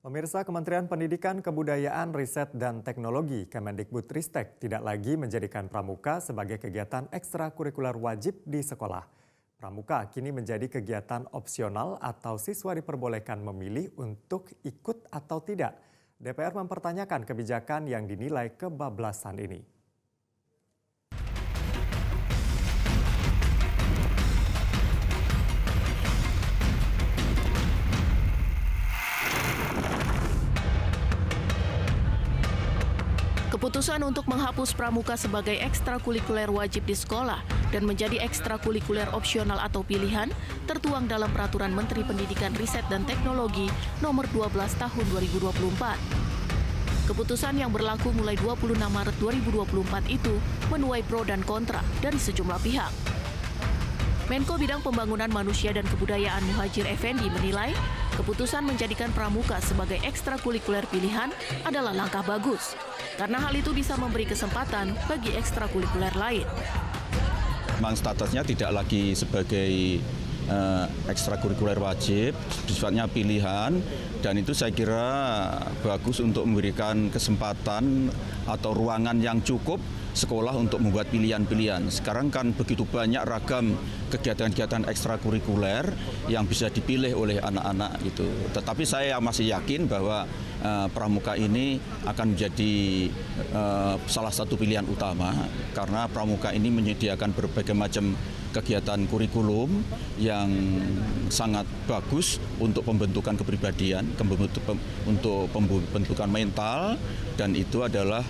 Pemirsa, Kementerian Pendidikan, Kebudayaan, Riset, dan Teknologi Kemendikbudristek tidak lagi menjadikan pramuka sebagai kegiatan ekstrakurikuler wajib di sekolah. Pramuka kini menjadi kegiatan opsional atau siswa diperbolehkan memilih untuk ikut atau tidak. DPR mempertanyakan kebijakan yang dinilai kebablasan ini. Keputusan untuk menghapus pramuka sebagai ekstrakurikuler wajib di sekolah dan menjadi ekstrakurikuler opsional atau pilihan tertuang dalam Peraturan Menteri Pendidikan, Riset, dan Teknologi Nomor 12 Tahun 2024. Keputusan yang berlaku mulai 26 Maret 2024 itu menuai pro dan kontra dari sejumlah pihak. Menko Bidang Pembangunan Manusia dan Kebudayaan Muhadjir Effendi menilai keputusan menjadikan pramuka sebagai ekstrakurikuler pilihan adalah langkah bagus, karena hal itu bisa memberi kesempatan bagi ekstrakurikuler lain. Memang statusnya tidak lagi sebagai ekstrakurikuler wajib, sifatnya pilihan, dan itu saya kira bagus untuk memberikan kesempatan atau ruangan yang cukup sekolah untuk membuat pilihan-pilihan. Sekarang kan begitu banyak ragam kegiatan-kegiatan ekstrakurikuler yang bisa dipilih oleh anak-anak itu. Tetapi saya masih yakin bahwa pramuka ini akan menjadi salah satu pilihan utama karena pramuka ini menyediakan berbagai macam kegiatan kurikulum yang sangat bagus untuk pembentukan kepribadian, untuk pembentukan mental, dan itu adalah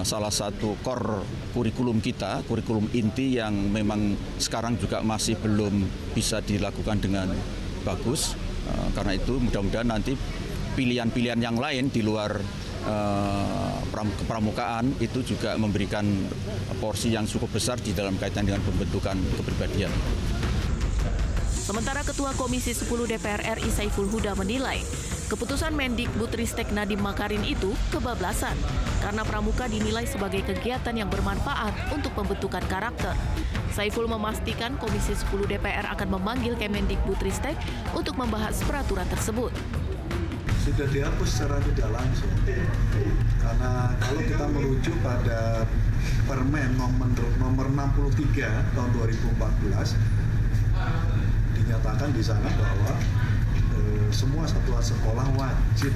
salah satu core kurikulum kita, kurikulum inti yang memang sekarang juga masih belum bisa dilakukan dengan bagus. Karena itu mudah-mudahan nanti pilihan-pilihan yang lain di luar kepramukaan itu juga memberikan porsi yang cukup besar di dalam kaitan dengan pembentukan kepribadian. Sementara Ketua Komisi 10 DPR RI Saiful Huda menilai keputusan Mendikbudristek Nadiem Makarim itu kebablasan karena pramuka dinilai sebagai kegiatan yang bermanfaat untuk pembentukan karakter. Saiful memastikan Komisi 10 DPR akan memanggil Kemendikbudristek untuk membahas peraturan tersebut. Sudah dihapus secara tidak langsung, karena kalau kita merujuk pada Permen nomor 63 tahun 2014, dinyatakan di sana bahwa semua satuan sekolah wajib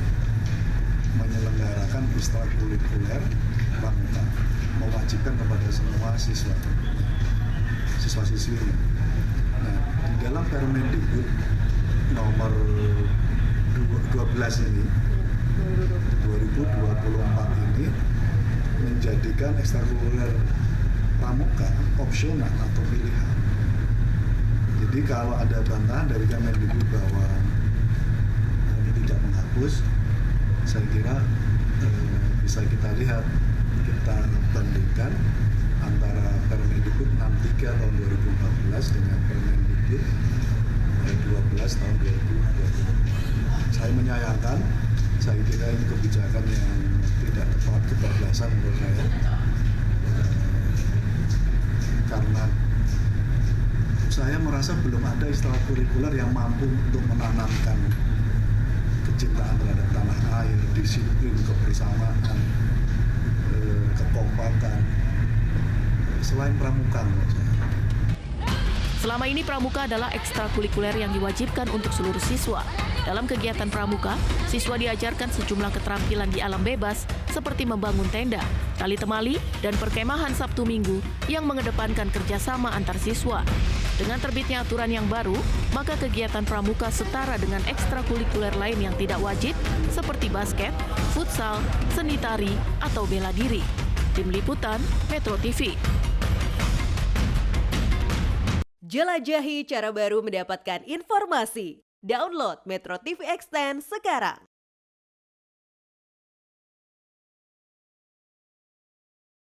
menyelenggarakan ekstrakurikuler pramuka, mewajibkan kepada semua siswa-siswinya. Nah, di dalam Permendikbud nomor 12 ini 2024 ini menjadikan ekstrakurikuler pramuka opsional atau pilihan. Jadi kalau ada bantahan dari Kemendikbud bahwa ini tidak menghapus, saya kira bisa kita lihat, kita bandingkan antara Permendikbud 63 tahun 2014 dengan Permendikbud 12 tahun 2024. Saya menyayangkan, saya kira ini kebijakan yang tidak tepat, kebablasan menurut saya, karena saya merasa belum ada ekstrakurikuler yang mampu untuk menanamkan kecintaan terhadap tanah air, disiplin, kebersamaan, kekompakan, selain pramuka menurut saya. Selama ini pramuka adalah ekstrakurikuler yang diwajibkan untuk seluruh siswa. Dalam kegiatan pramuka, siswa diajarkan sejumlah keterampilan di alam bebas seperti membangun tenda, tali temali, dan perkemahan Sabtu Minggu yang mengedepankan kerjasama antar siswa. Dengan terbitnya aturan yang baru, maka kegiatan pramuka setara dengan ekstrakurikuler lain yang tidak wajib seperti basket, futsal, seni tari, atau bela diri. Tim Liputan, Metro TV. Jelajahi cara baru mendapatkan informasi. Download Metro TV Extend sekarang.